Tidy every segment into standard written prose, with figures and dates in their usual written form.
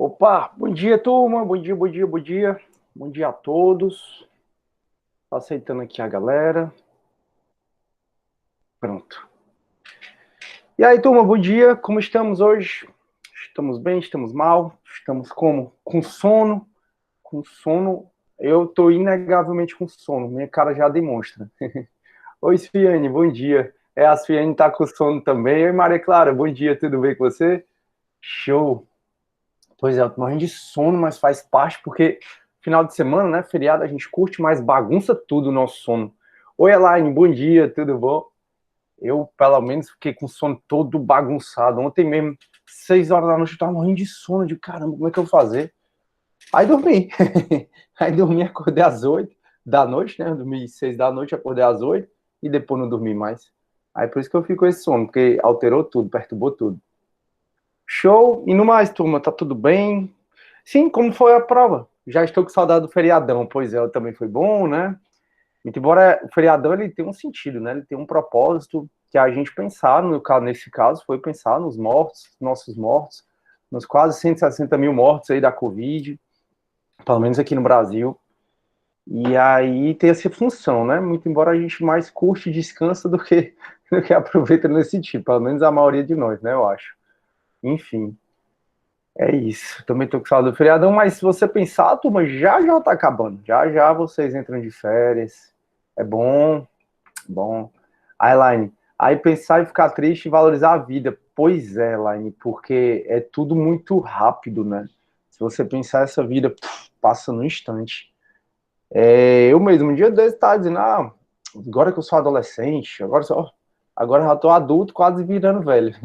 Opa, bom dia, turma. Bom dia, bom dia, bom dia. Bom dia a todos. Tô aceitando aqui a galera. Pronto. E aí, turma, bom dia. Como estamos hoje? Estamos bem? Estamos mal? Estamos como? Com sono? Com sono. Eu tô inegavelmente com sono. Minha cara já demonstra. Oi, Sfiane, bom dia. A Sfiane tá com sono também. Oi, Maria Clara, bom dia. Tudo bem com você? Show. Pois é, eu tô morrendo de sono, mas faz parte, porque final de semana, né, feriado, a gente curte, mas bagunça tudo o nosso sono. Oi, Elaine, bom dia, tudo bom? Eu, pelo menos, fiquei com o sono todo bagunçado. Ontem mesmo, 6 horas da noite, eu tava morrendo de sono, de caramba, como é que eu vou fazer? Aí dormi. Aí dormi, acordei às 8 da noite, né, eu dormi 6 da noite, acordei às 8 e depois não dormi mais. Aí por isso que eu fico com esse sono, porque alterou tudo, perturbou tudo. Show! E no mais, turma, tá tudo bem? Sim, como foi a prova? Já estou com saudade do feriadão, pois é, também foi bom, né? Muito embora o feriadão ele tem um sentido, né? Ele tem um propósito que a gente pensar, nesse caso, foi pensar nos mortos, nossos mortos, nos quase 160 mil mortos aí da Covid, pelo menos aqui no Brasil. E aí tem essa função, né? Muito embora a gente mais curte e descansa do que aproveita nesse tipo, pelo menos a maioria de nós, né? Eu acho. Enfim. É isso. Também tô com saudade do feriadão, mas se você pensar, a turma já tá acabando. Já vocês entram de férias. É bom, bom. A Elaine, aí pensar e ficar triste e valorizar a vida. Pois é, Elaine, porque é tudo muito rápido, né? Se você pensar essa vida, passa no instante. Eu mesmo, um dia desse, tava dizendo, agora que eu sou adolescente, agora eu já tô adulto, quase virando velho.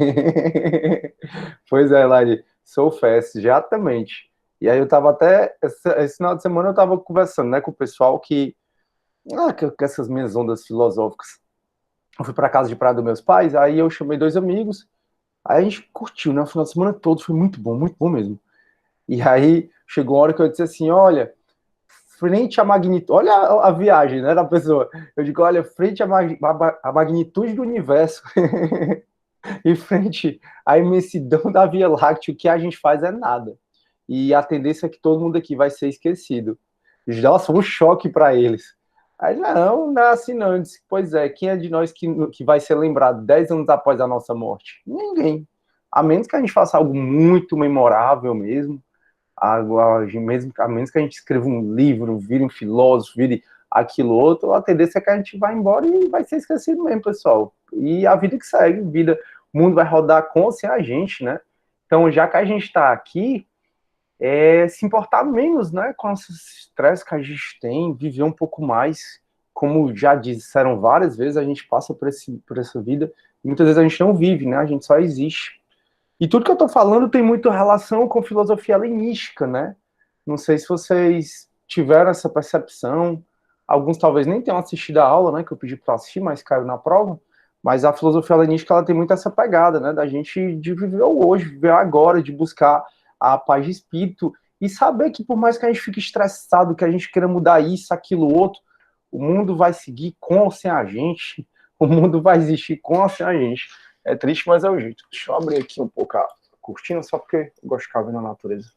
Pois é, Lari, sou fest, exatamente. E aí eu tava até, esse final de semana eu tava conversando, né, com o pessoal com essas minhas ondas filosóficas. Eu fui pra casa de praia dos meus pais, aí eu chamei dois amigos, aí a gente curtiu, né, o final de semana todo, foi muito bom mesmo. E aí chegou uma hora que eu disse assim, olha, frente à magnitude, olha a viagem, né, da pessoa. Eu digo, olha, frente à magnitude do universo, em frente à imensidão da Via Láctea, o que a gente faz é nada. E a tendência é que todo mundo aqui vai ser esquecido. Nossa, um choque para eles. Aí, não é assim não. Eu disse, pois é, quem é de nós que vai ser lembrado 10 anos após a nossa morte? Ninguém. A menos que a gente faça algo muito memorável mesmo, a menos que a gente escreva um livro, vire um filósofo, vire aquilo outro, a tendência é que a gente vai embora e vai ser esquecido mesmo, pessoal. E a vida que segue, o mundo vai rodar com ou sem a gente, né? Então, já que a gente está aqui, se importar menos, né, com esses estresse que a gente tem, viver um pouco mais. Como já disseram várias vezes, a gente passa por essa vida e muitas vezes a gente não vive, né? A gente só existe. E tudo que eu estou falando tem muito relação com filosofia helenística, né? Não sei se vocês tiveram essa percepção. Alguns talvez nem tenham assistido a aula, né? Que eu pedi para assistir, mas caiu na prova. Mas a filosofia helenística ela tem muito essa pegada, né? Da gente de viver o hoje, viver agora, de buscar a paz de espírito e saber que por mais que a gente fique estressado, que a gente queira mudar isso, aquilo, outro, o mundo vai seguir com ou sem a gente. O mundo vai existir com ou sem a gente. É triste, mas é o jeito. Deixa eu abrir aqui um pouco a cortina, só porque eu gosto de ficar vendo a natureza.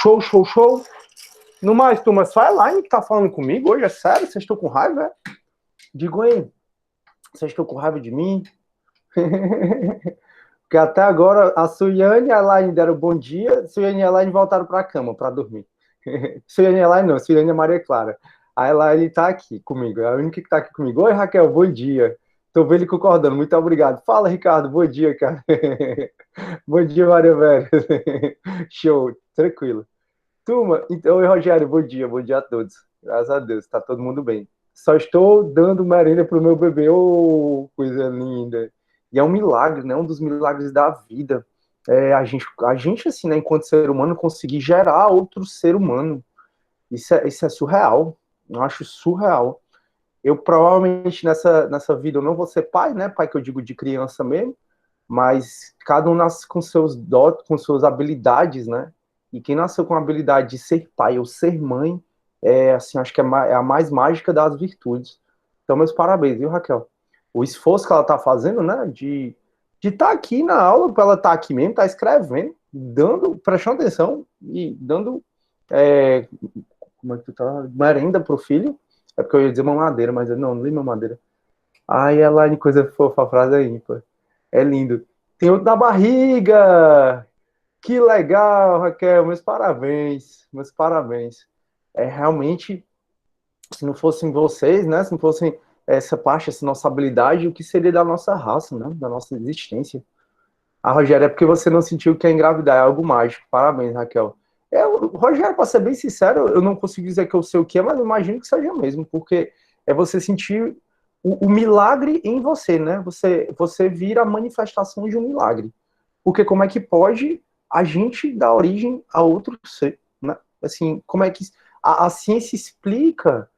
Show, show, show. No mais, turma, só a Elaine que tá falando comigo hoje, é sério? Vocês estão com raiva, é? Digo, hein? Vocês estão com raiva de mim? Porque até agora a Suiane e a Elaine deram bom dia, Suiane e a Elaine voltaram pra cama pra dormir. Suiane e a Elaine não, Suiane e a Maria Clara. A Elaine tá aqui comigo, é a única que tá aqui comigo. Oi, Raquel, bom dia. Tô vendo ele concordando, muito obrigado. Fala, Ricardo, bom dia, cara. Bom dia, Maria Velha. Show, tranquilo. Turma, então, oi, Rogério, bom dia a todos. Graças a Deus, tá todo mundo bem. Só estou dando merenda pro meu bebê, ô, coisa linda. E é um milagre, né? Um dos milagres da vida. A gente, assim, né, enquanto ser humano, conseguir gerar outro ser humano. Isso é surreal. Eu acho surreal. Eu provavelmente nessa vida eu não vou ser pai, né? Pai que eu digo de criança mesmo, mas cada um nasce com seus dotes, com suas habilidades, né? E quem nasceu com a habilidade de ser pai ou ser mãe, assim, acho que é a mais mágica das virtudes. Então, meus parabéns, viu, Raquel? O esforço que ela tá fazendo, né? De estar aqui na aula, para ela estar aqui mesmo, tá escrevendo. prestando atenção e dando, como é que tu tá? Merenda pro filho. É porque eu ia dizer mamadeira, mas eu não li mamadeira. Ai, Elaine, coisa fofa, a frase é ímpar. É lindo. Tem outro na barriga! Que legal, Raquel, meus parabéns, meus parabéns. É realmente, se não fossem vocês, né, se não fossem essa parte, essa nossa habilidade, o que seria da nossa raça, né, da nossa existência? A Rogéria, é porque você não sentiu que é engravidar, é algo mágico. Parabéns, Raquel. Rogério, para ser bem sincero, eu não consigo dizer que eu sei o que é, mas eu imagino que seja mesmo, porque é você sentir o milagre em você, né? Você vira a manifestação de um milagre. Porque como é que pode a gente dar origem a outro ser, né? Assim, como é que a ciência explica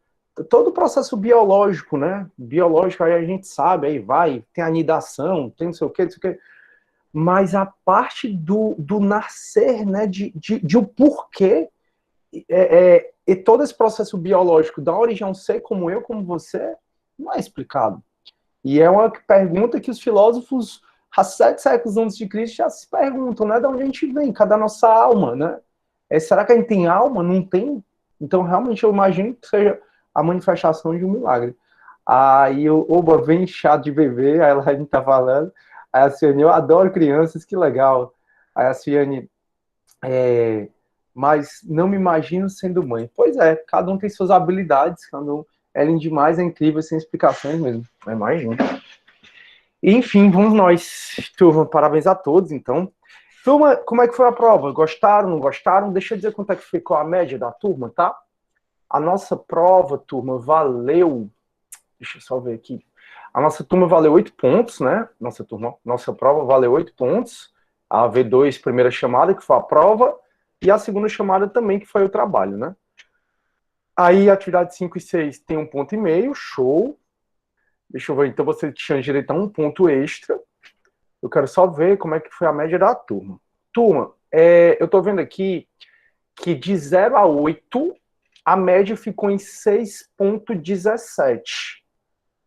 todo o processo biológico, né? Biológico, aí a gente sabe, aí vai, tem anidação, tem não sei o que, mas a parte do nascer, né, de o porquê, e todo esse processo biológico da origem a um ser como eu, como você, não é explicado. E é uma pergunta que os filósofos há 7 séculos antes de Cristo já se perguntam, né? De onde a gente vem? Cadê a nossa alma, né? Será que a gente tem alma? Não tem? Então, realmente, eu imagino que seja a manifestação de um milagre. Aí, oba, vem chato de bebê, aí a gente tá falando. Aí a Ciane, eu adoro crianças, que legal. Aí a Ciane, mas não me imagino sendo mãe. Pois é, cada um tem suas habilidades, cada um é lindo demais, é incrível, sem explicações mesmo. Eu imagino. Enfim, vamos nós. Turma, parabéns a todos, então. Turma, como é que foi a prova? Gostaram, não gostaram? Deixa eu dizer quanto é que ficou a média da turma, tá? A nossa prova, turma, valeu. Deixa eu só ver aqui. A nossa turma valeu 8 pontos, né? Nossa prova valeu 8 pontos. A V2, primeira chamada, que foi a prova, e a segunda chamada também, que foi o trabalho, né? Aí, atividade 5 e 6 tem 1,5 ponto, show. Deixa eu ver, então você tinha direito a 1 ponto extra. Eu quero só ver como é que foi a média da turma. Turma, eu tô vendo aqui que de 0 a 8, a média ficou em 6,17.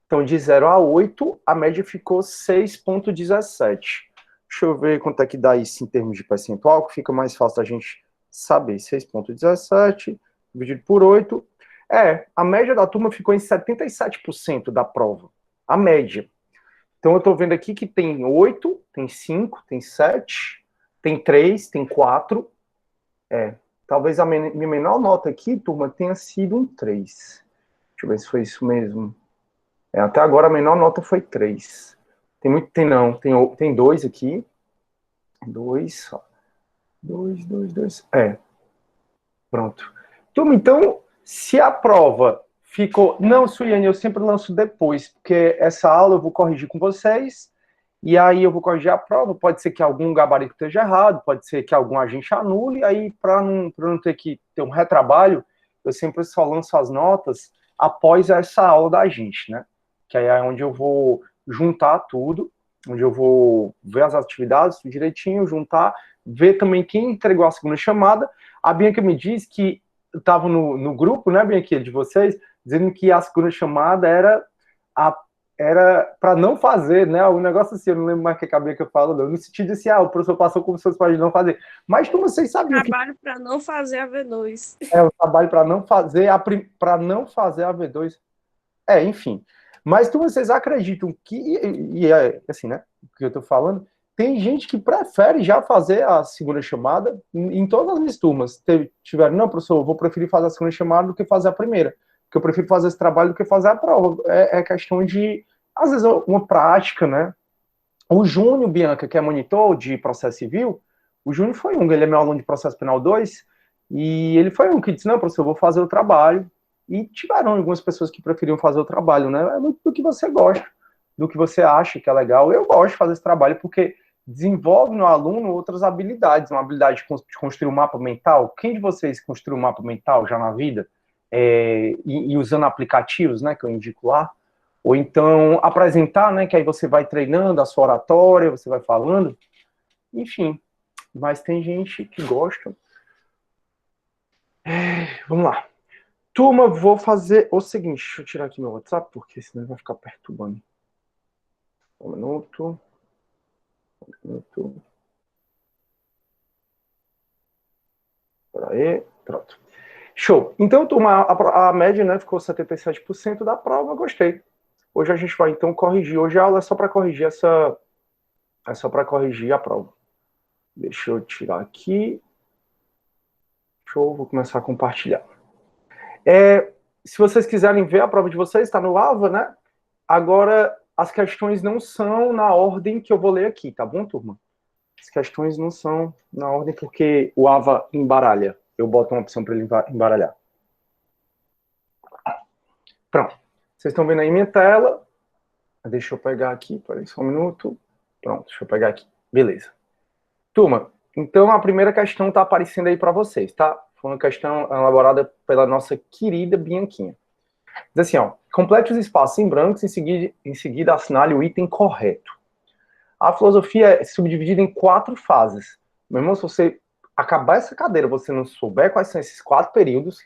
Então, de 0 a 8, a média ficou 6,17. Deixa eu ver quanto é que dá isso em termos de percentual, que fica mais fácil a gente saber. 6,17 dividido por 8. A média da turma ficou em 77% da prova. A média. Então, eu estou vendo aqui que tem 8, tem 5, tem 7, tem 3, tem 4. Talvez a minha menor nota aqui, turma, tenha sido um 3. Deixa eu ver se foi isso mesmo. Até agora a menor nota foi 3. Tem 2 aqui. 2, 2, 2, 2. Pronto. Turma, então, se a prova ficou... Não, Suiane, eu sempre lanço depois, porque essa aula eu vou corrigir com vocês, e aí eu vou corrigir a prova, pode ser que algum gabarito esteja errado, pode ser que algum agente anule, aí para não ter que ter um retrabalho, eu sempre só lanço as notas após essa aula da gente, né? Que aí é onde eu vou juntar tudo, onde eu vou ver as atividades direitinho, juntar, ver também quem entregou a segunda chamada. A Bianca me disse que estava no grupo, né, Bianca, de vocês, dizendo que a segunda chamada era para não fazer, né? O negócio assim, eu não lembro mais o que a Bianca falou, no sentido assim, o professor passou como se fosse para não fazer. Mas como vocês sabiam Trabalho para não fazer a V2. o trabalho para não fazer a V2. Enfim. Mas vocês acreditam que, assim, né? O que eu estou falando, tem gente que prefere já fazer a segunda chamada em todas as minhas turmas. Tiveram, não, professor, eu vou preferir fazer a segunda chamada do que fazer a primeira. Porque eu prefiro fazer esse trabalho do que fazer a prova. É questão de, às vezes, uma prática, né? O Júnior, Bianca, que é monitor de processo civil, o Júnior foi ele é meu aluno de processo penal 2, e ele foi um que disse, não, professor, eu vou fazer o trabalho. E tiveram algumas pessoas que preferiam fazer o trabalho, né? É muito do que você gosta, do que você acha que é legal. Eu gosto de fazer esse trabalho porque desenvolve no aluno outras habilidades, uma habilidade de construir um mapa mental. Quem de vocês construiu um mapa mental já na vida? E usando aplicativos, né, que eu indico lá? Ou então apresentar, né, que aí você vai treinando a sua oratória, você vai falando. Enfim, mas tem gente que gosta. Vamos lá. Turma, vou fazer o seguinte, deixa eu tirar aqui meu WhatsApp, porque senão vai ficar perturbando. Um minuto. Aí, pronto. Show. Então, turma, a média, né, ficou 77% da prova, gostei. Hoje a gente vai, então, corrigir. Hoje a aula é só para corrigir é só para corrigir a prova. Deixa eu tirar aqui. Show, vou começar a compartilhar. Se vocês quiserem ver a prova de vocês, está no AVA, né? Agora, as questões não são na ordem que eu vou ler aqui, tá bom, turma? As questões não são na ordem porque o AVA embaralha. Eu boto uma opção para ele embaralhar. Pronto. Vocês estão vendo aí minha tela. Deixa eu pegar aqui, peraí só um minuto. Pronto, deixa eu pegar aqui. Beleza. Turma, então a primeira questão está aparecendo aí para vocês, tá? Foi uma questão elaborada pela nossa querida Bianquinha. Diz assim, ó, complete os espaços em brancos e em seguida assinale o item correto. A filosofia é subdividida em 4 fases. Meu irmão, se você acabar essa cadeira, você não souber quais são esses 4 períodos,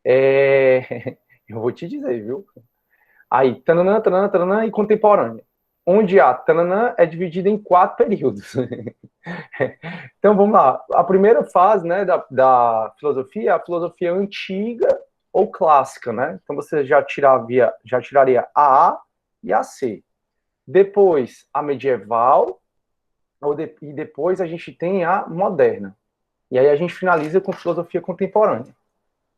eu vou te dizer, viu? Aí, tananã, tananã, tananã e contemporânea. Onde a tananã é dividida em 4 períodos. Então, vamos lá. A primeira fase, né, da filosofia é a filosofia antiga ou clássica, né? Então, você já tiraria a A e a C. Depois, a medieval, e depois a gente tem a moderna. E aí a gente finaliza com filosofia contemporânea.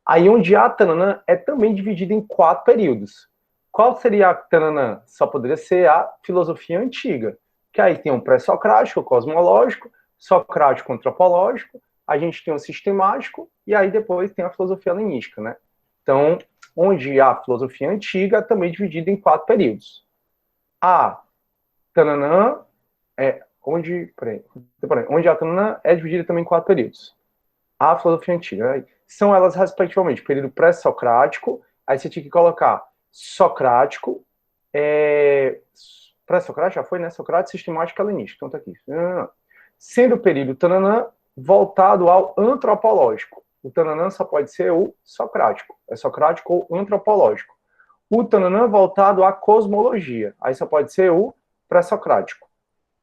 Aí, onde a tananã é também dividida em 4 períodos. Qual seria a tananã? Só poderia ser a filosofia antiga, que aí tem um pré-socrático, cosmológico, socrático antropológico, a gente tem o sistemático, e aí depois tem a filosofia helenística, né? Então, onde a filosofia antiga é também dividida em 4 períodos. A tananã onde a tananã é dividida também em 4 períodos. A filosofia antiga, né? São elas, respectivamente, período pré-socrático, aí você tinha que colocar socrático, pré-socrático já foi, né? Socrático, sistemático, helenístico. Então tá aqui. Sendo o período tananã voltado ao antropológico. O tananã só pode ser o socrático. É socrático ou antropológico. O tananã voltado à cosmologia. Aí só pode ser o pré-socrático.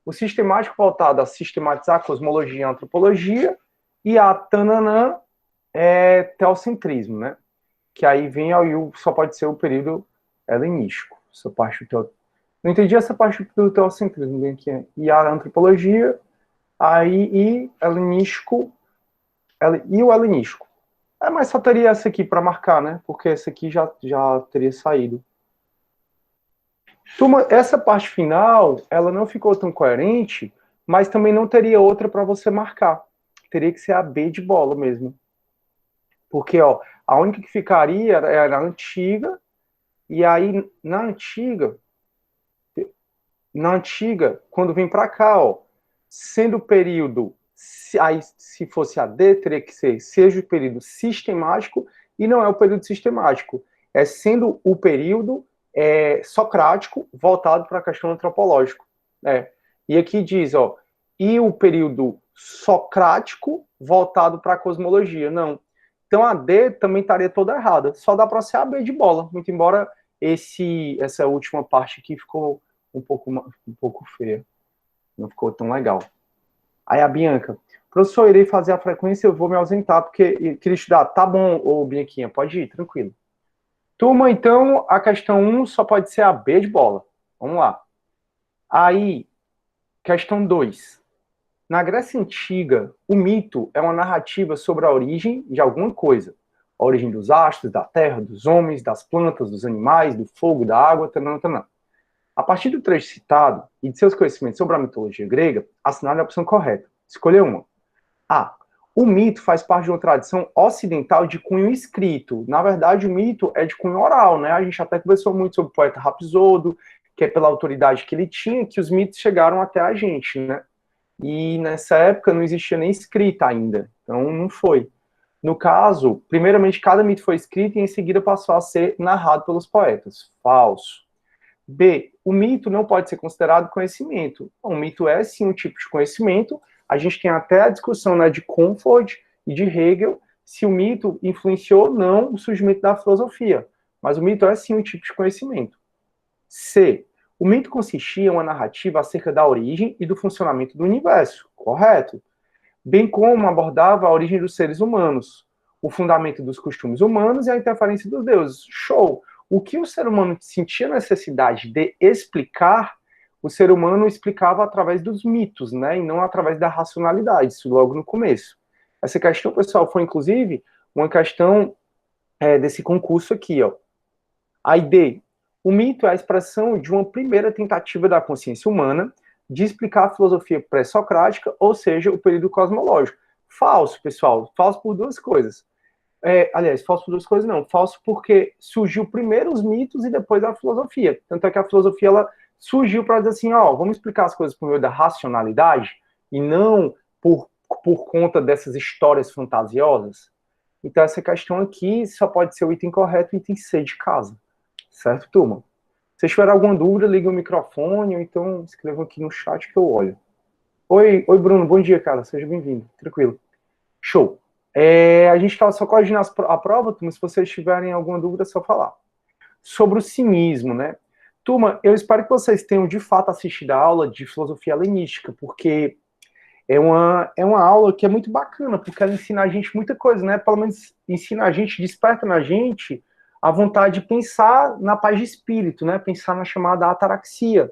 O sistemático voltado a sistematizar a cosmologia e a antropologia. E a tananã é teocentrismo, né? Que aí vem só pode ser o período helenístico. Essa parte não entendi essa parte do teocentrismo, bem aqui. E a antropologia, aí e helenístico, e o helenístico. Mas só teria essa aqui para marcar, né? Porque essa aqui já teria saído. Turma, essa parte final, ela não ficou tão coerente, mas também não teria outra para você marcar. Teria que ser a B de bola mesmo. Porque, ó, a única que ficaria era a antiga, e aí, na antiga, quando vem para cá, ó, sendo o período, aí, se fosse a D, teria que ser, seja o período sistemático, e não é o período sistemático, é sendo o período socrático, voltado para a questão antropológica. E aqui diz, ó, e o período socrático, voltado para a cosmologia, não. Então a D também estaria toda errada. Só dá para ser a B de bola. Muito embora essa última parte aqui ficou um pouco feia. Não ficou tão legal. Aí a Bianca, professor, irei fazer a frequência, eu vou me ausentar, porque queria estudar. Tá bom, ô Bianquinha, pode ir, tranquilo. Turma, então, a questão 1 só pode ser a B de bola. Vamos lá. Aí, questão 2. Na Grécia Antiga, o mito é uma narrativa sobre a origem de alguma coisa. A origem dos astros, da terra, dos homens, das plantas, dos animais, do fogo, da água, tanã, tanã. A partir do trecho citado e de seus conhecimentos sobre a mitologia grega, assinale a opção correta. Escolha uma. A. O mito faz parte de uma tradição ocidental de cunho escrito. Na verdade, o mito é de cunho oral, né? A gente até conversou muito sobre o poeta Rapsodo, que é pela autoridade que ele tinha, que os mitos chegaram até a gente, né? E nessa época não existia nem escrita ainda, então não foi. No caso, primeiramente, cada mito foi escrito e em seguida passou a ser narrado pelos poetas. Falso. B. O mito não pode ser considerado conhecimento. O mito é, sim, um tipo de conhecimento. A gente tem até a discussão, né, de Comfort e de Hegel, se o mito influenciou ou não o surgimento da filosofia. Mas o mito é, sim, um tipo de conhecimento. C. O mito consistia em uma narrativa acerca da origem e do funcionamento do universo. Correto. bem como abordava a origem dos seres humanos, o fundamento dos costumes humanos e a interferência dos deuses. Show! O que o ser humano sentia necessidade de explicar, o ser humano explicava através dos mitos, né, e não através da racionalidade, isso logo no começo. Essa questão, pessoal, foi inclusive uma questão desse concurso aqui, ó. A ideia. O mito é a expressão de uma primeira tentativa da consciência humana de explicar a filosofia pré-socrática, ou seja, o período cosmológico. Falso, pessoal. Falso por duas coisas. Aliás, falso por duas coisas não. Falso porque surgiu primeiro os mitos e depois a filosofia. Tanto é que a filosofia ela surgiu para dizer assim, ó, vamos explicar as coisas por meio da racionalidade e não por conta dessas histórias fantasiosas. Então, essa questão aqui só pode ser o item correto e o item C de casa. Certo, turma? Se tiver alguma dúvida, liga o microfone ou então escreva aqui no chat que eu olho. Oi, Bruno, bom dia, cara. Seja bem-vindo. Tranquilo. Show. A gente estava só coordenando a prova, turma. Se vocês tiverem alguma dúvida, é só falar. Sobre o cinismo, né? Turma, eu espero que vocês tenham de fato assistido a aula de filosofia helenística, porque é uma aula que é muito bacana, porque ela ensina a gente muita coisa, né? Pelo menos ensina a gente, desperta na gente a vontade de pensar na paz de espírito, né? Pensar na chamada ataraxia.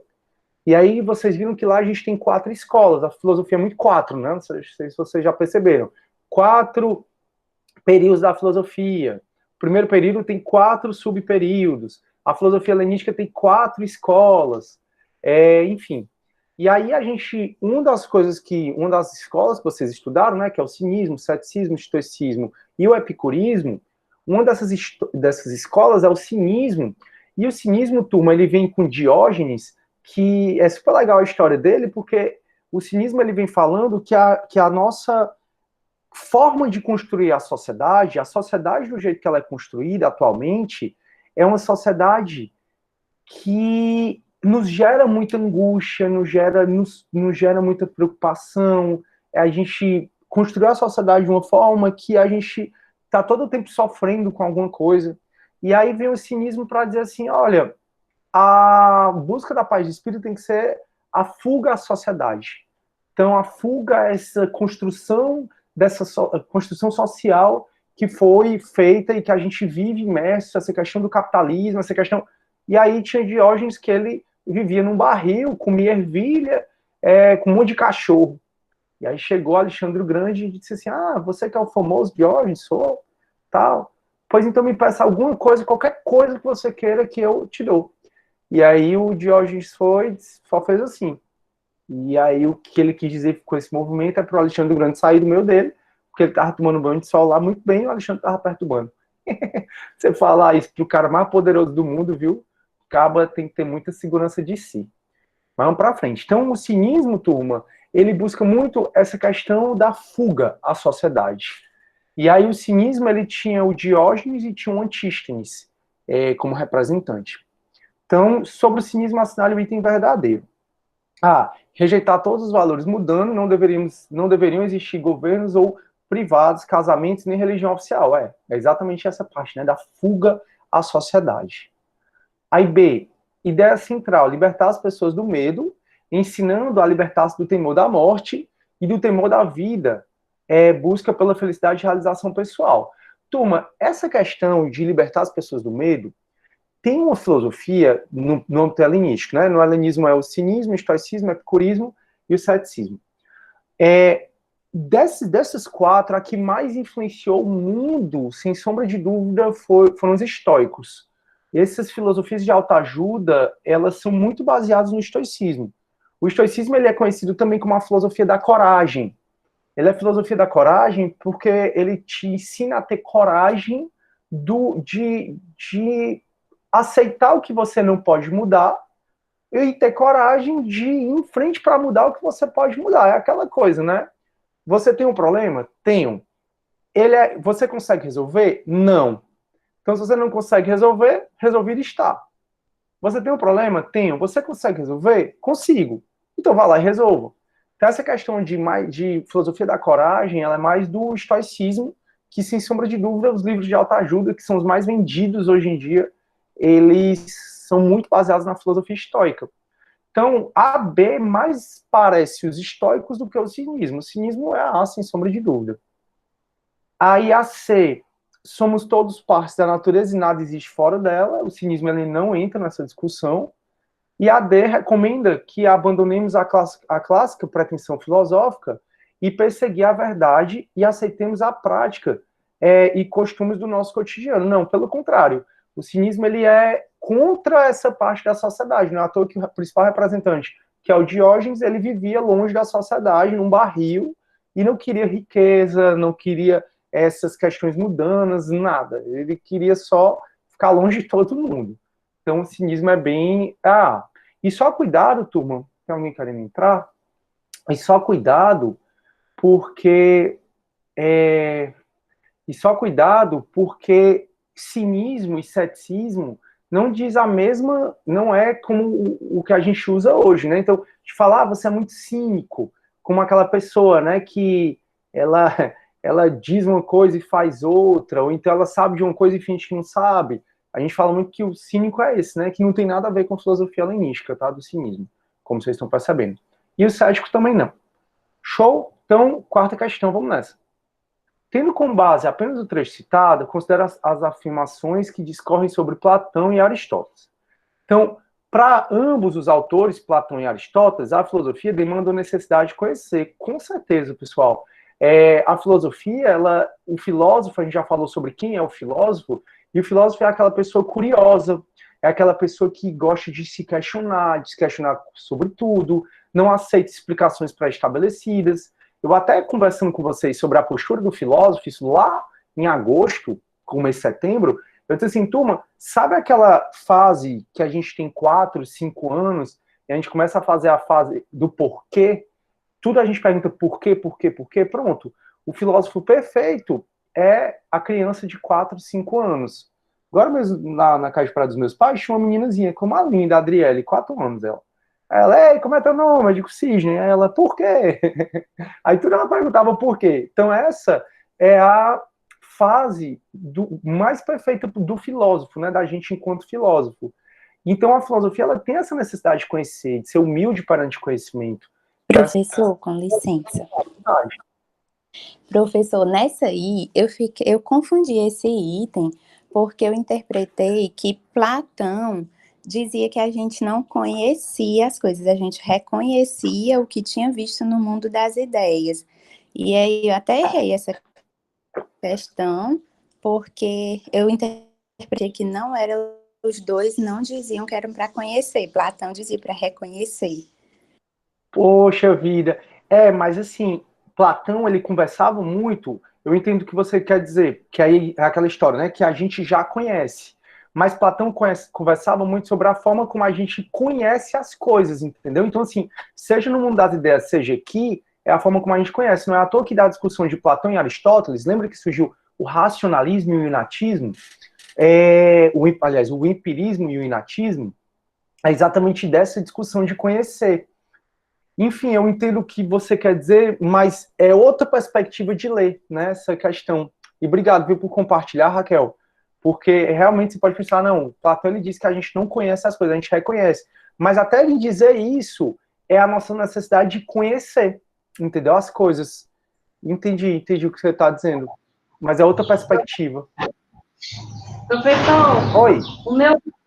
E aí vocês viram que lá a gente tem 4 escolas, a filosofia é muito 4, né? Não sei se vocês já perceberam. 4 períodos da filosofia. O primeiro período tem 4 subperíodos. A filosofia helenística tem 4 escolas. Enfim. E aí uma das escolas que vocês estudaram, né, que é o cinismo, o ceticismo, o estoicismo e o epicurismo, uma dessas escolas é o cinismo, e o cinismo, turma, ele vem com Diógenes, que é super legal a história dele, porque o cinismo ele vem falando que a nossa forma de construir a sociedade do jeito que ela é construída atualmente, é uma sociedade que nos gera muita angústia, nos gera muita preocupação. A gente construiu a sociedade de uma forma que a gente está todo o tempo sofrendo com alguma coisa. E aí vem o cinismo para dizer assim, olha, a busca da paz de espírito tem que ser a fuga à sociedade. Então, a fuga é essa construção construção social que foi feita e que a gente vive imerso, essa questão do capitalismo, essa questão... E aí tinha Diógenes que ele vivia num barril, comia ervilha, com um monte de cachorro. E aí chegou Alexandre o Grande e disse assim, você que é o famoso Diógenes, sou, tal. Pois então me peça alguma coisa, qualquer coisa que você queira que eu te dou. E aí o Diógenes só fez assim. E aí o que ele quis dizer com esse movimento é para o Alexandre o Grande sair do meio dele, porque ele estava tomando banho de sol lá muito bem e o Alexandre estava perturbando. Você falar isso para o cara mais poderoso do mundo, viu? O caba tem que ter muita segurança de si. Mas vamos para frente. Então, o cinismo, turma, ele busca muito essa questão da fuga à sociedade. E aí o cinismo, ele tinha o Diógenes e tinha o Antístenes como representante. Então, sobre o cinismo, assinale o item verdadeiro. Rejeitar todos os valores mudando, não deveriam existir governos ou privados, casamentos, nem religião oficial. É exatamente essa parte, né, da fuga à sociedade. Aí B, ideia central, libertar as pessoas do medo, ensinando a libertar-se do temor da morte e do temor da vida, busca pela felicidade e realização pessoal. Turma, essa questão de libertar as pessoas do medo tem uma filosofia no âmbito helenístico, né? No helenismo é o cinismo, o estoicismo, o epicurismo e o ceticismo. Dessas 4, a que mais influenciou o mundo, sem sombra de dúvida, foram os estoicos. Essas filosofias de autoajuda, elas são muito baseadas no estoicismo. O estoicismo ele é conhecido também como a filosofia da coragem. Ele é a filosofia da coragem porque ele te ensina a ter coragem de aceitar o que você não pode mudar e ter coragem de ir em frente para mudar o que você pode mudar. É aquela coisa, né? Você tem um problema? Tenho. Você consegue resolver? Não. Então, se você não consegue resolver, resolvido está. Você tem um problema? Tenho. Você consegue resolver? Consigo. Então, vá lá e resolva. Então, essa questão de filosofia da coragem, ela é mais do estoicismo, que, sem sombra de dúvida, os livros de autoajuda, que são os mais vendidos hoje em dia, eles são muito baseados na filosofia estoica. Então, a B mais parece os estoicos do que o cinismo. O cinismo é a A, sem sombra de dúvida. Aí a C, somos todos partes da natureza e nada existe fora dela. O cinismo ele não entra nessa discussão. E a D recomenda que abandonemos a clássica pretensão filosófica e perseguir a verdade e aceitemos a prática e costumes do nosso cotidiano. Não, pelo contrário. O cinismo ele é contra essa parte da sociedade. Não é à toa que o principal representante, que é o Diógenes, ele vivia longe da sociedade, num barril, e não queria riqueza, não queria essas questões mundanas, nada. Ele queria só ficar longe de todo mundo. Então o cinismo é bem... e só cuidado, turma, tem alguém querendo entrar? E só cuidado porque... E só cuidado porque cinismo e ceticismo não diz a mesma, não é como o que a gente usa hoje, né? Então, de falar, você é muito cínico, como aquela pessoa, né, que ela diz uma coisa e faz outra, ou então ela sabe de uma coisa e finge que não sabe. A gente fala muito que o cínico é esse, né, que não tem nada a ver com filosofia helenística, tá, do cinismo, como vocês estão percebendo. E o cético também não. Show? Então, quarta questão, vamos nessa. Tendo como base apenas o trecho citado, considera as afirmações que discorrem sobre Platão e Aristóteles. Então, para ambos os autores, Platão e Aristóteles, a filosofia demanda a necessidade de conhecer. Com certeza, pessoal. A filosofia, o filósofo, a gente já falou sobre quem é o filósofo, e o filósofo é aquela pessoa curiosa, é aquela pessoa que gosta de se questionar sobre tudo, não aceita explicações pré-estabelecidas. Eu até conversando com vocês sobre a postura do filósofo, isso lá em agosto, começo de setembro, eu disse assim, turma, sabe aquela fase que a gente tem 4, 5 anos, e a gente começa a fazer a fase do porquê? Tudo a gente pergunta por quê, pronto. O filósofo perfeito é a criança de 4, 5 anos. Agora mesmo, na casa de praia dos meus pais, tinha uma meninazinha, como a linda, a Adriele, 4 anos ela. Ela, ei, como é teu nome? Eu digo, Cisne. Aí ela, por quê? Aí tudo ela perguntava por quê. Então essa é a fase mais perfeita do filósofo, né, da gente enquanto filósofo. Então a filosofia ela tem essa necessidade de conhecer, de ser humilde perante o conhecimento. Professor, com licença. Professor, nessa aí, eu confundi esse item porque eu interpretei que Platão dizia que a gente não conhecia as coisas, a gente reconhecia o que tinha visto no mundo das ideias. E aí eu até errei essa questão, porque eu interpretei que não eram os dois, não diziam que eram para conhecer, Platão dizia para reconhecer. Poxa vida, mas assim, Platão, ele conversava muito, eu entendo o que você quer dizer, que aí é aquela história, né, que a gente já conhece, mas Platão conversava muito sobre a forma como a gente conhece as coisas, entendeu? Então, assim, seja no mundo das ideias, seja aqui, é a forma como a gente conhece, não é à toa que da discussão de Platão e Aristóteles, lembra que surgiu o racionalismo e o inatismo? Aliás, o empirismo e o inatismo, é exatamente dessa discussão de conhecer. Enfim, eu entendo o que você quer dizer, mas é outra perspectiva de ler, né, essa questão. E obrigado, viu, por compartilhar, Raquel, porque realmente você pode pensar, não, Platão ele diz que a gente não conhece as coisas, a gente reconhece. Mas até ele dizer isso, é a nossa necessidade de conhecer, entendeu, as coisas. Entendi o que você está dizendo, mas é outra perspectiva. Professor, Oi. O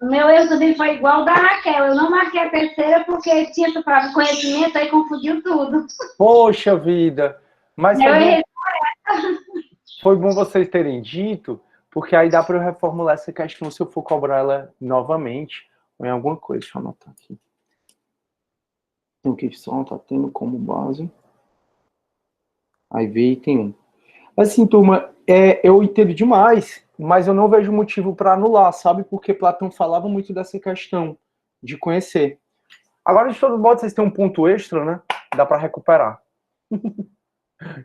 meu erro também foi igual ao da Raquel. Eu não marquei a terceira porque tinha para conhecimento, aí confundiu tudo. Poxa vida, mas foi bom vocês terem dito, porque aí dá para eu reformular essa questão se eu for cobrar ela novamente ou em alguma coisa. Deixa eu anotar aqui. Tem que só tá tendo como base. Aí veio item 1. Assim, turma, eu entendo demais, mas eu não vejo motivo para anular, sabe? Porque Platão falava muito dessa questão de conhecer. Agora, de todo modo, vocês têm um ponto extra, né? Dá para recuperar.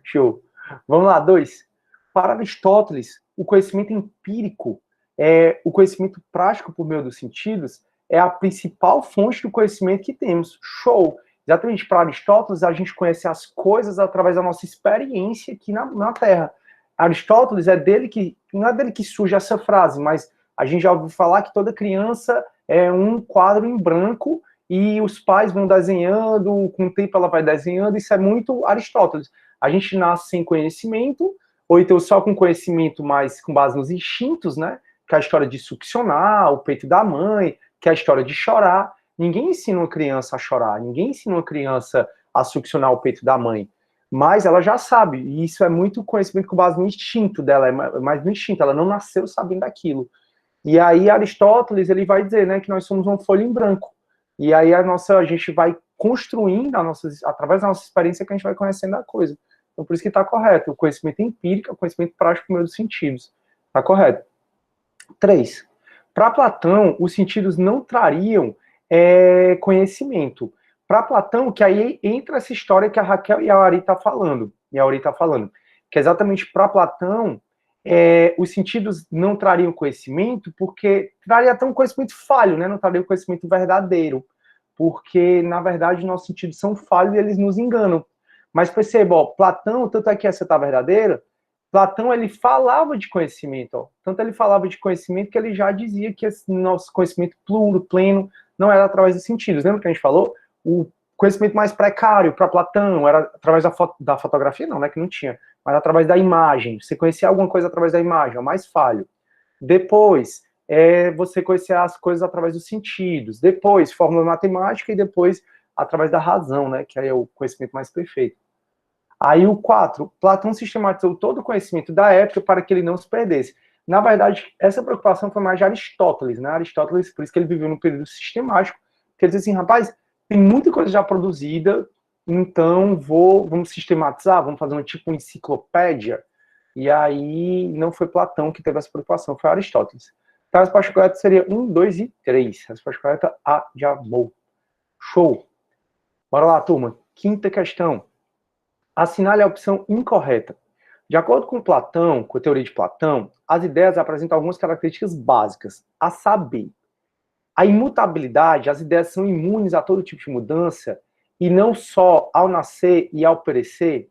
Show. Vamos lá, 2. Para Aristóteles, o conhecimento empírico, o conhecimento prático por meio dos sentidos, é a principal fonte do conhecimento que temos. Show! Exatamente, para Aristóteles, a gente conhece as coisas através da nossa experiência aqui na Terra. Aristóteles não é dele que surge essa frase, mas a gente já ouviu falar que toda criança é um quadro em branco e os pais vão desenhando, com o tempo ela vai desenhando, isso é muito Aristóteles. A gente nasce sem conhecimento, ou então só com conhecimento, mas com base nos instintos, né? Que é a história de succionar o peito da mãe, que é a história de chorar. Ninguém ensina uma criança a chorar, ninguém ensina uma criança a succionar o peito da mãe. Mas ela já sabe, e isso é muito conhecimento com base no instinto dela, é mais no instinto, ela não nasceu sabendo daquilo. E aí Aristóteles, ele vai dizer, né, que nós somos uma folha em branco. E aí a gente vai construindo, através da nossa experiência, que a gente vai conhecendo a coisa. Então, por isso que está correto. O conhecimento empírico, o conhecimento prático por meio dos sentidos. Está correto. 3. Para Platão, os sentidos não trariam conhecimento. Para Platão, que aí entra essa história que a Raquel e a Ari tá falando, que é exatamente para Platão, os sentidos não trariam conhecimento, porque traria até um conhecimento falho, né? Não traria um conhecimento verdadeiro, porque, na verdade, nossos sentidos são falhos e eles nos enganam. Mas perceba, ó, Platão, tanto é que essa tá verdadeira, Platão, ele falava de conhecimento, ó. Tanto ele falava de conhecimento que ele já dizia que esse nosso conhecimento pluro, pleno, não era através dos sentidos. Lembra que a gente falou? O conhecimento mais precário para Platão era através da fotografia, não, né, que não tinha, mas através da imagem. Você conhecia alguma coisa através da imagem, é o mais falho. Depois, você conhecer as coisas através dos sentidos. Depois, fórmula matemática e depois através da razão, né, que aí é o conhecimento mais perfeito. Aí o 4, Platão sistematizou todo o conhecimento da época para que ele não se perdesse. Na verdade, essa preocupação foi mais de Aristóteles, né? Aristóteles, por isso que ele viveu num período sistemático, que ele disse assim, rapaz, tem muita coisa já produzida, então vamos sistematizar, vamos fazer uma enciclopédia. E aí não foi Platão que teve essa preocupação, foi Aristóteles. Então a resposta correta seria 1, 2 e 3. A resposta correta, A de amor. Show! Bora lá, turma. Quinta questão. Assinale a opção incorreta. De acordo com Platão, com a teoria de Platão, as ideias apresentam algumas características básicas, a saber, a imutabilidade, as ideias são imunes a todo tipo de mudança, e não só ao nascer e ao perecer.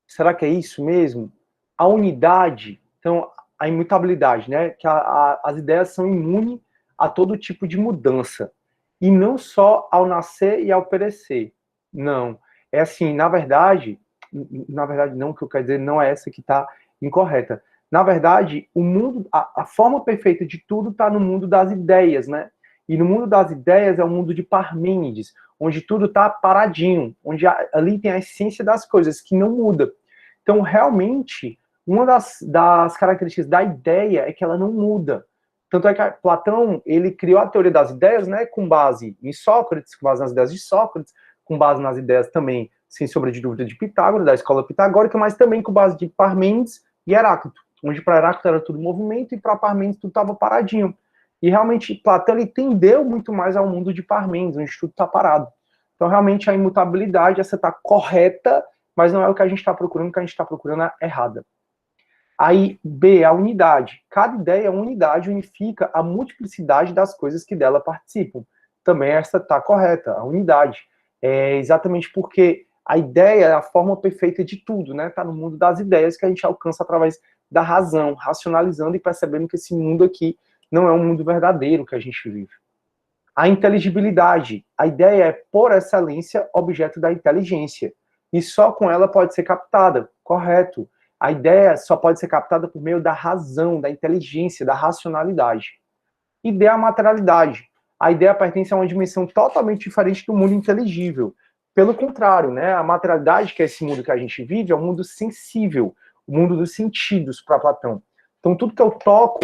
Será que é isso mesmo? A unidade, então, a imutabilidade, né? Que as ideias são imunes a todo tipo de mudança, e não só ao nascer e ao perecer. Não. É assim, na verdade não, o que eu quero dizer não é essa que está incorreta. Na verdade, o mundo, a forma perfeita de tudo está no mundo das ideias, né? E no mundo das ideias é o mundo de Parmênides, onde tudo está paradinho, onde ali tem a essência das coisas, que não muda. Então, realmente, uma das características da ideia é que ela não muda. Tanto é que Platão, ele criou a teoria das ideias, né, com base em Sócrates, com base nas ideias de Sócrates, com base nas ideias também, sem sombra de dúvida, de Pitágoras, da escola pitagórica, mas também com base de Parmênides e Heráclito, onde para Heráclito era tudo movimento e para Parmênides tudo estava paradinho. E realmente Platão ele tendeu muito mais ao mundo de Parmênides, onde tudo está parado. Então realmente a imutabilidade, essa está correta, mas não é o que a gente está procurando, o que a gente está procurando é errada. Aí, B, a unidade. Cada ideia, uma unidade, unifica a multiplicidade das coisas que dela participam. Também essa está correta, a unidade. É exatamente porque a ideia é a forma perfeita de tudo, né? Está no mundo das ideias que a gente alcança através da razão, racionalizando e percebendo que esse mundo aqui não é um mundo verdadeiro que a gente vive. A inteligibilidade. A ideia é, por excelência, objeto da inteligência. E só com ela pode ser captada. Correto. A ideia só pode ser captada por meio da razão, da inteligência, da racionalidade. E D, a materialidade. A ideia pertence a uma dimensão totalmente diferente do mundo inteligível. Pelo contrário, né, a materialidade, que é esse mundo que a gente vive, é um mundo sensível, o mundo dos sentidos para Platão. Então, tudo que eu toco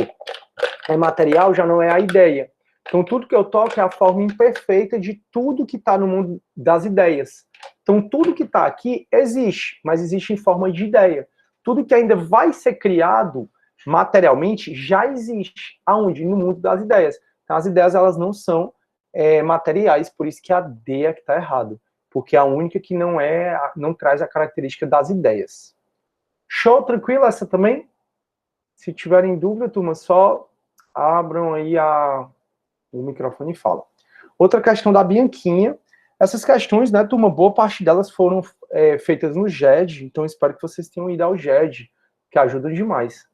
é material, já não é a ideia. Então, tudo que eu toco é a forma imperfeita de tudo que está no mundo das ideias. Então, tudo que está aqui existe, mas existe em forma de ideia. Tudo que ainda vai ser criado materialmente já existe. Aonde? No mundo das ideias. Então, as ideias, elas não são materiais, por isso que a D é que está errado. Porque é a única que não traz a característica das ideias. Show? Tranquilo essa também? Se tiverem dúvida, turma, só abram aí o microfone e falam. Outra questão da Bianquinha. Essas questões, né, turma, boa parte delas foram feitas no GED, então espero que vocês tenham ido ao GED, que ajuda demais.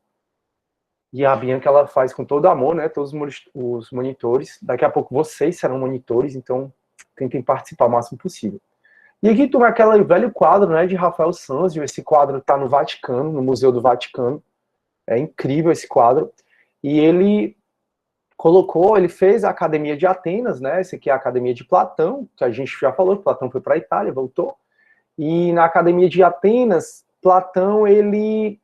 E a Bianca, ela faz com todo amor, né, todos os monitores. Daqui a pouco vocês serão monitores, então tentem participar o máximo possível. E aqui tem aquele velho quadro, né, de Rafael Sanzio. Esse quadro está no Vaticano, no Museu do Vaticano. É incrível esse quadro. E ele fez a Academia de Atenas, né? Esse aqui é a Academia de Platão, que a gente já falou, que Platão foi para a Itália, voltou. E na Academia de Atenas, Platão, ele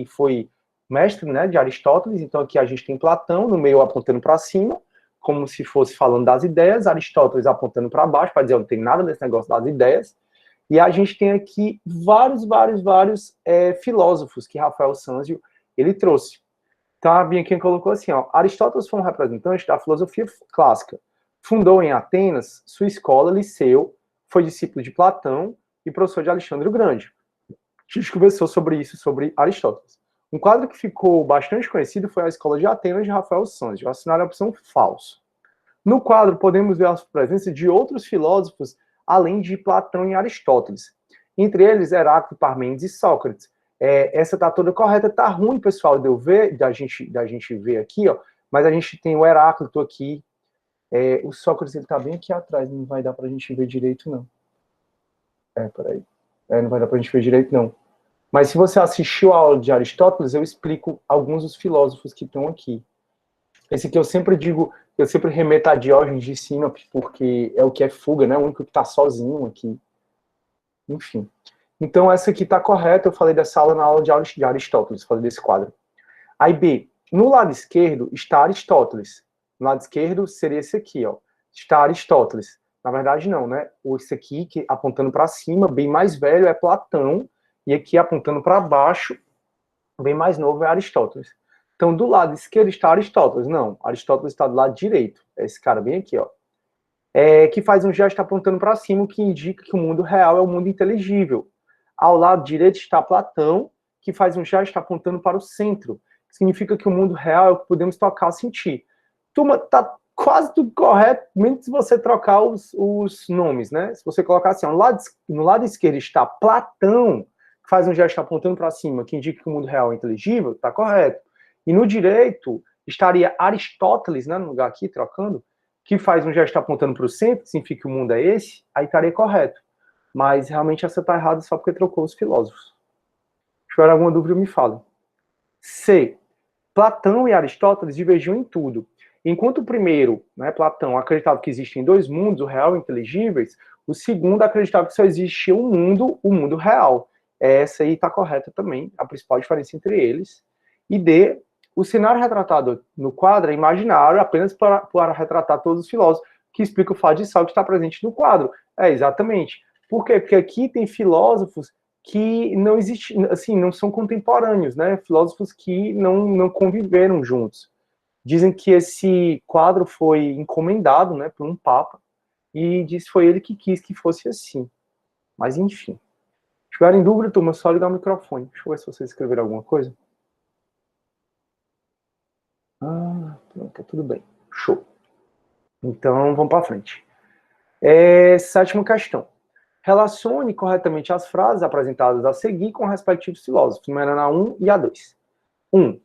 foi mestre, né, de Aristóteles. Então aqui a gente tem Platão no meio apontando para cima, como se fosse falando das ideias, Aristóteles apontando para baixo, para dizer, não tem nada desse negócio das ideias. E a gente tem aqui vários filósofos que Rafael Sanzio ele trouxe. Então a Bianchini colocou assim, ó, Aristóteles foi um representante da filosofia clássica. Fundou em Atenas sua escola, liceu, foi discípulo de Platão e professor de Alexandre o Grande. A gente conversou sobre isso, sobre Aristóteles. Um quadro que ficou bastante conhecido foi a Escola de Atenas de Rafael Sanzio. Assinaram a opção falso. No quadro podemos ver a presença de outros filósofos além de Platão e Aristóteles. Entre eles, Heráclito, Parmênides e Sócrates. Essa tá toda correta, tá ruim, pessoal, de eu ver, da gente ver aqui, ó, mas a gente tem o Heráclito aqui, o Sócrates, ele tá bem aqui atrás, não vai dar pra gente ver direito, não. Peraí. Não vai dar pra gente ver direito, não. Mas se você assistiu a aula de Aristóteles, eu explico alguns dos filósofos que estão aqui. Esse que eu sempre digo, eu sempre remeto a Diógenes de Sinope, porque é o que é fuga, né? O único que está sozinho aqui. Enfim. Então, essa aqui está correta. Eu falei dessa aula na aula de Aristóteles, falei desse quadro. Aí, B. No lado esquerdo está Aristóteles. No lado esquerdo seria esse aqui, ó. Está Aristóteles. Na verdade, não, né? Esse aqui, que apontando para cima, bem mais velho, é Platão. E aqui, apontando para baixo, bem mais novo, é Aristóteles. Então, do lado esquerdo está Aristóteles. Não, Aristóteles está do lado direito. É esse cara bem aqui, ó. Que faz um gesto apontando para cima, o que indica que o mundo real é o mundo inteligível. Ao lado direito está Platão, que faz um gesto apontando para o centro. Significa que o mundo real é o que podemos tocar, sentir. Turma, tá quase tudo correto, menos se você trocar os nomes, né? Se você colocar assim, ó, no lado esquerdo está Platão, que faz um gesto apontando para cima, que indica que o mundo real é inteligível, tá correto. E no direito estaria Aristóteles, né, no lugar aqui, trocando, que faz um gesto apontando para o centro, significa que o mundo é esse, aí estaria correto. Mas realmente essa está errada só porque trocou os filósofos. Se tiver alguma dúvida, me fala. C. Platão e Aristóteles divergiam em tudo. Enquanto o primeiro, né, Platão, acreditava que existem dois mundos, o real e o inteligíveis, o segundo acreditava que só existia um mundo, o mundo real. Essa aí está correta também, a principal diferença entre eles. E D. O cenário retratado no quadro é imaginário apenas para retratar todos os filósofos, que explica o fato de Sócrates estar presente no quadro. Exatamente. Por quê? Porque aqui tem filósofos que não existem, assim, não são contemporâneos, né? Filósofos que não conviveram juntos. Dizem que esse quadro foi encomendado, né, por um papa, e diz que foi ele que quis que fosse assim. Mas, enfim. Se tiverem dúvida, turma, é só ligar o microfone. Deixa eu ver se vocês escreveram alguma coisa. Pronto, tudo bem. Show. Então, vamos para frente. Sétima questão. Relacione corretamente as frases apresentadas a seguir com os respectivos filósofos, numerando a 1 e a 2. 1.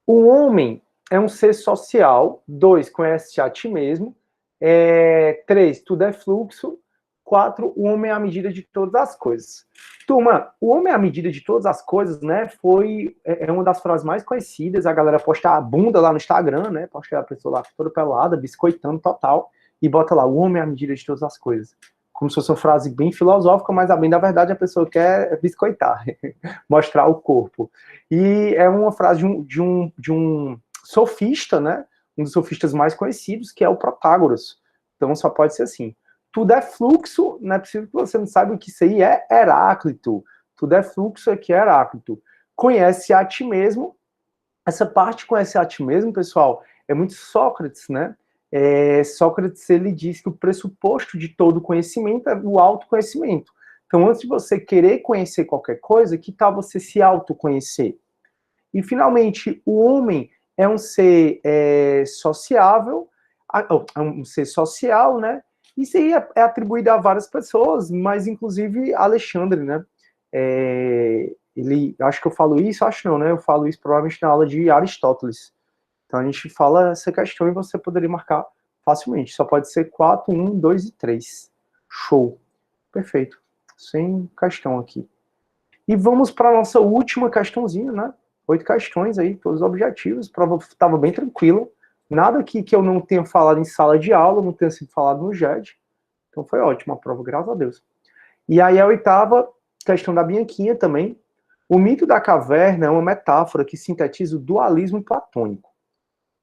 O homem é um ser social. 2. Conhece-te a ti mesmo. 3. Tudo é fluxo. 4. O homem é a medida de todas as coisas. Turma, o homem é a medida de todas as coisas, né? É uma das frases mais conhecidas. A galera posta a bunda lá no Instagram, né? Posta a pessoa lá toda pelada, biscoitando total, e bota lá, o homem é a medida de todas as coisas. Como se fosse uma frase bem filosófica, mas bem, na verdade, a pessoa quer biscoitar, mostrar o corpo. E é uma frase de um sofista, né? Um dos sofistas mais conhecidos, que é o Protágoras. Então, só pode ser assim. Tudo é fluxo, não é possível que você não saiba que isso aí é Heráclito. Tudo é fluxo, aqui é Heráclito. Conhece a ti mesmo. Essa parte conhece a ti mesmo, pessoal, é muito Sócrates, né? Sócrates, ele diz que o pressuposto de todo conhecimento é o autoconhecimento. Então, antes de você querer conhecer qualquer coisa, que tal você se autoconhecer? E, finalmente, o homem é um ser sociável, um ser social, né? Isso aí é atribuído a várias pessoas, mas inclusive Alexandre, né? Acho que eu falo isso, acho não, né? Eu falo isso provavelmente na aula de Aristóteles. Então a gente fala essa questão e você poderia marcar facilmente. Só pode ser 4, 1, 2 e 3. Show. Perfeito. Sem questão aqui. E vamos para a nossa última questãozinha, né? 8 questões aí, todos objetivos. A prova estava bem tranquila. Nada aqui que eu não tenha falado em sala de aula, não tenha sido falado no JED. Então foi ótima a prova, graças a Deus. E aí a 8ª questão da Bianquinha também. O mito da caverna é uma metáfora que sintetiza o dualismo platônico.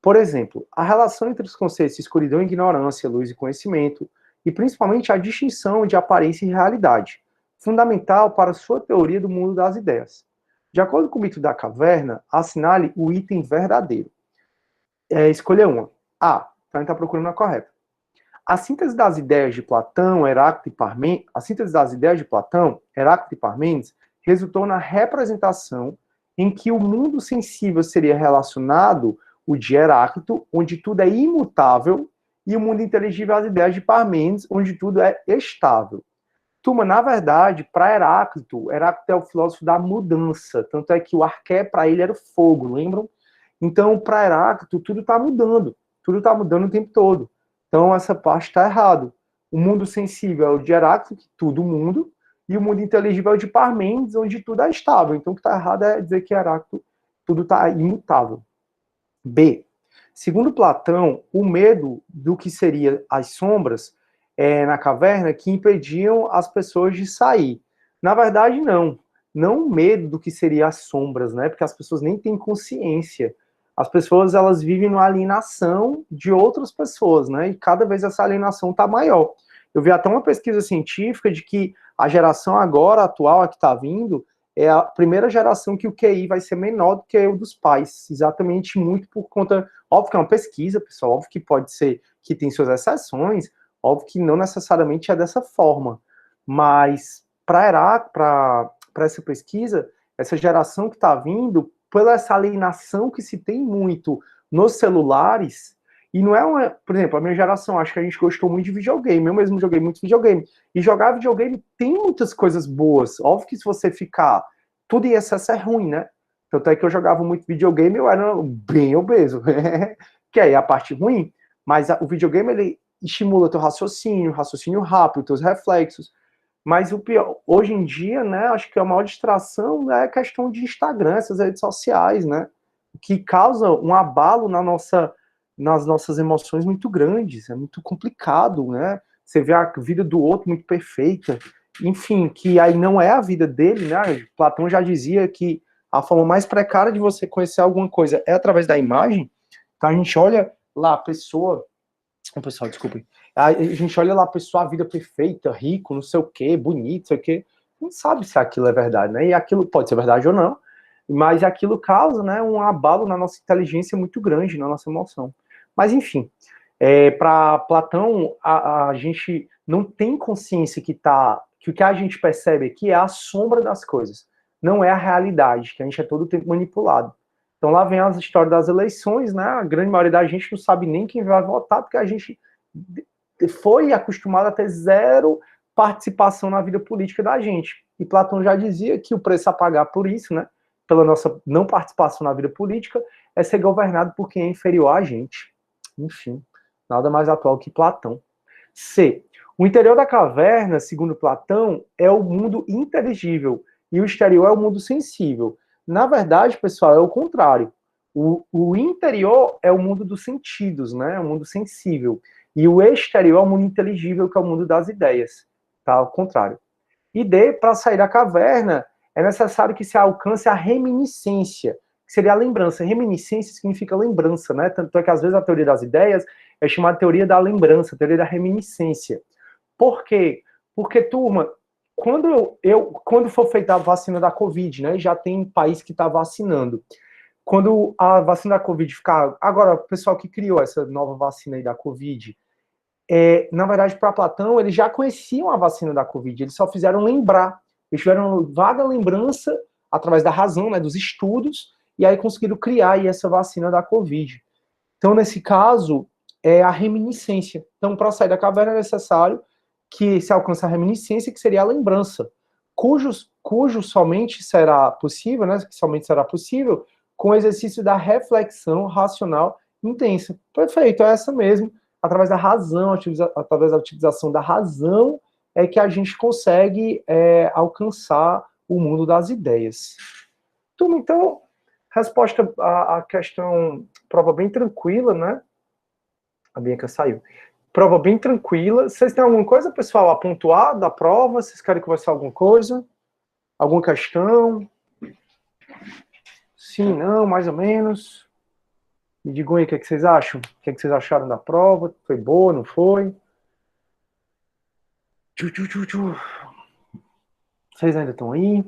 Por exemplo, a relação entre os conceitos de escuridão e ignorância, luz e conhecimento, e principalmente a distinção de aparência e realidade, fundamental para sua teoria do mundo das ideias. De acordo com o mito da caverna, assinale o item verdadeiro. Escolha uma. A. Então a gente está procurando a correta. A síntese das ideias de Platão, Heráclito e Parmênides, resultou na representação em que o mundo sensível seria relacionado o de Heráclito, onde tudo é imutável, e o mundo inteligível às ideias de Parmênides, onde tudo é estável. Turma, na verdade, para Heráclito é o filósofo da mudança, tanto é que o arqué para ele era o fogo, lembram? Então, para Heráclito, tudo está mudando o tempo todo. Então, essa parte está errado. O mundo sensível é o de Heráclito, que tudo mundo, e o mundo inteligível é o de Parmênides, onde tudo é estável. Então, o que está errado é dizer que Heráclito tudo está imutável. B. Segundo Platão, o medo do que seria as sombras na caverna que impediam as pessoas de sair. Na verdade, não. Não o medo do que seria as sombras, né? Porque as pessoas nem têm consciência. As pessoas, elas vivem numa alienação de outras pessoas, né? E cada vez essa alienação está maior. Eu vi até uma pesquisa científica de que a geração agora, atual, a que está vindo, é a primeira geração que o QI vai ser menor do que o dos pais. Exatamente muito por conta... Óbvio que é uma pesquisa, pessoal. Óbvio que pode ser que tem suas exceções. Óbvio que não necessariamente é dessa forma. Mas, para essa pesquisa, essa geração que está vindo, pela essa alienação que se tem muito nos celulares, e não é uma... Por exemplo, a minha geração, acho que a gente gostou muito de videogame. Eu mesmo joguei muito videogame. E jogar videogame tem muitas coisas boas. Óbvio que se você ficar tudo em excesso é ruim, né? Tanto é que eu jogava muito videogame e eu era bem obeso. Que aí é a parte ruim. Mas o videogame, ele estimula teu raciocínio rápido, teus reflexos. Mas o pior, hoje em dia, né, acho que a maior distração é a questão de Instagram, essas redes sociais, né? Que causa um abalo nas nossas emoções muito grandes, é muito complicado, né? Você vê a vida do outro muito perfeita, enfim, que aí não é a vida dele, né? Platão já dizia que a forma mais precária de você conhecer alguma coisa é através da imagem. Então a gente olha lá a pessoa, pessoal, desculpem, a gente olha lá a pessoa, a vida perfeita, rico, não sei o quê, bonito, não sei o quê, não sabe se aquilo é verdade, né? E aquilo pode ser verdade ou não, mas aquilo causa, né, um abalo na nossa inteligência muito grande, na nossa emoção. Mas, enfim, para Platão, a gente não tem consciência que o que a gente percebe aqui é a sombra das coisas, não é a realidade, que a gente é todo o tempo manipulado. Então, lá vem as histórias das eleições, né? A grande maioria da gente não sabe nem quem vai votar, porque a gente foi acostumado a ter zero participação na vida política da gente. E Platão já dizia que o preço a pagar por isso, né? Pela nossa não participação na vida política, é ser governado por quem é inferior a gente. Enfim, nada mais atual que Platão. C. O interior da caverna, segundo Platão, é o mundo inteligível e o exterior é o mundo sensível. Na verdade, pessoal, é o contrário. O interior é o mundo dos sentidos, né? É o mundo sensível. E o exterior é o mundo inteligível, que é o mundo das ideias. Tá? Ao contrário. E D, para sair da caverna, é necessário que se alcance a reminiscência, que seria a lembrança. Reminiscência significa lembrança, né? Tanto é que às vezes a teoria das ideias é chamada teoria da lembrança, teoria da reminiscência. Por quê? Porque, turma, quando for feita a vacina da Covid, né? Já tem país que está vacinando. Quando a vacina da Covid ficar... Agora, o pessoal que criou essa nova vacina aí da Covid, na verdade, para Platão, eles já conheciam a vacina da Covid, eles só fizeram lembrar. Eles tiveram vaga lembrança, através da razão, né, dos estudos, e aí conseguiram criar aí essa vacina da Covid. Então, nesse caso, é a reminiscência. Então, para sair da caverna é necessário que se alcance a reminiscência, que seria a lembrança, cujo somente será possível, né, que somente será possível com o exercício da reflexão racional intensa. Perfeito, é essa mesmo através da razão, através da utilização da razão, é que a gente consegue alcançar o mundo das ideias. Turma, então, resposta à questão, prova bem tranquila, né? A Bianca saiu. Prova bem tranquila. Vocês têm alguma coisa, pessoal, a pontuar da prova? Vocês querem conversar alguma coisa? Alguma questão? Sim, não, mais ou menos. Me digam aí o que, é que vocês acham. O que, é que vocês acharam da prova? Foi boa, não foi? Vocês ainda estão aí?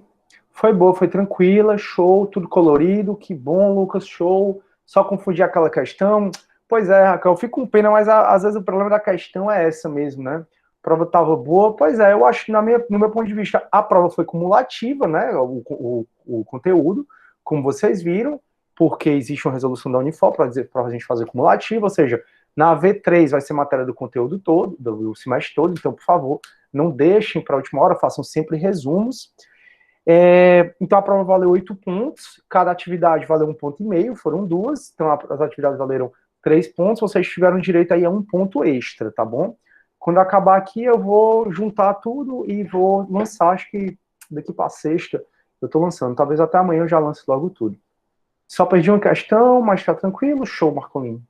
Foi boa, foi tranquila, show, tudo colorido, que bom, Lucas, show. Só confundir aquela questão. Pois é, Raquel, eu fico com pena, mas às vezes o problema da questão é essa mesmo, né? A prova estava boa, pois é, eu acho que no meu ponto de vista, a prova foi cumulativa, né? O conteúdo, como vocês viram, porque existe uma resolução da Unifor para a gente fazer cumulativo, ou seja, na V3 vai ser matéria do conteúdo todo, do semestre todo, então, por favor, não deixem para a última hora, façam sempre resumos. Então a prova valeu 8 pontos, cada atividade valeu 1,5 ponto, foram 2, então as atividades valeram 3 pontos, vocês tiveram direito aí a 1 ponto extra, tá bom? Quando acabar aqui eu vou juntar tudo e vou lançar, acho que daqui para sexta eu tô lançando, talvez até amanhã eu já lance logo tudo. Só perdi uma questão, mas tá tranquilo, show, Marcolinho.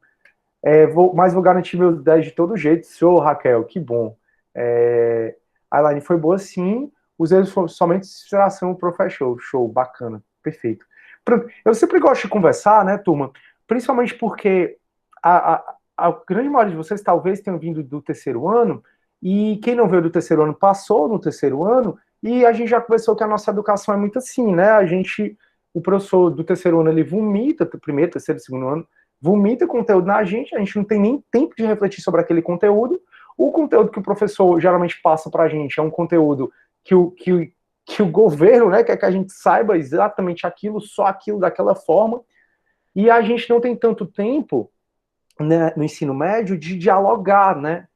Mas vou garantir meus 10 de todo jeito, show, Raquel, que bom. A Elaine foi boa sim, os erros foram somente inspiração pro show, show, bacana, perfeito. Eu sempre gosto de conversar, né, turma, principalmente porque a grande maioria de vocês talvez tenham vindo do terceiro ano, e quem não veio do terceiro ano passou no terceiro ano, e a gente já conversou que a nossa educação é muito assim, né, o professor do terceiro ano, ele vomita, primeiro, terceiro, segundo ano, vomita conteúdo na gente não tem nem tempo de refletir sobre aquele conteúdo. O conteúdo que o professor geralmente passa pra gente é um conteúdo que o governo, né, quer que a gente saiba exatamente aquilo, só aquilo daquela forma, e a gente não tem tanto tempo, né, no ensino médio de dialogar, né,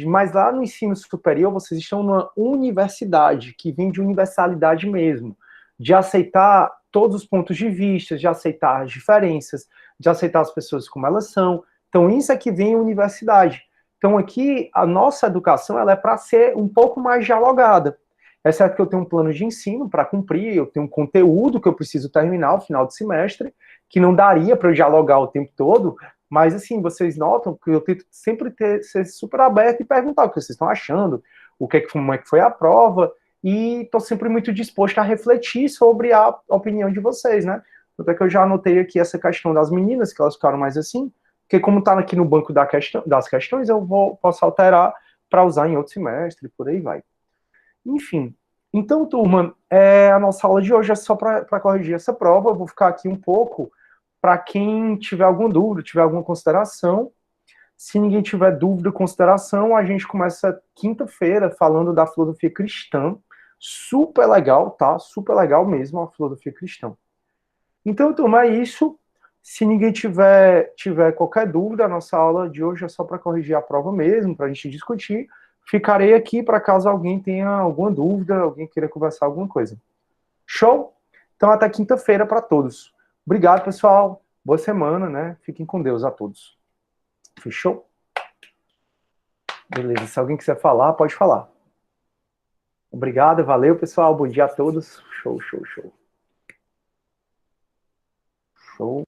mas lá no ensino superior vocês estão numa universidade, que vem de universalidade mesmo, de aceitar todos os pontos de vista, de aceitar as diferenças, de aceitar as pessoas como elas são. Então isso é que vem a universidade. Então aqui a nossa educação ela é para ser um pouco mais dialogada. É certo que eu tenho um plano de ensino para cumprir, eu tenho um conteúdo que eu preciso terminar no final do semestre, que não daria para eu dialogar o tempo todo, mas assim, vocês notam que eu tento sempre ser super aberto e perguntar o que vocês estão achando, como é que foi a prova, e estou sempre muito disposto a refletir sobre a opinião de vocês, né? Até que eu já anotei aqui essa questão das meninas, que elas ficaram mais assim, porque como está aqui no banco das questões, posso alterar para usar em outro semestre, por aí vai. Enfim, então, turma, a nossa aula de hoje é só para corrigir essa prova. Eu vou ficar aqui um pouco para quem tiver alguma dúvida, tiver alguma consideração. Se ninguém tiver dúvida ou consideração, a gente começa quinta-feira falando da filosofia cristã. Super legal, tá? Super legal mesmo a filosofia cristã. Então, turma, é isso. Se ninguém tiver qualquer dúvida, a nossa aula de hoje é só para corrigir a prova mesmo, para a gente discutir. Ficarei aqui para caso alguém tenha alguma dúvida, alguém queira conversar alguma coisa. Show? Então, até quinta-feira para todos. Obrigado, pessoal. Boa semana, né? Fiquem com Deus a todos. Fechou? Beleza. Se alguém quiser falar, pode falar. Obrigado, valeu, pessoal. Bom dia a todos. Show, show, show. Show.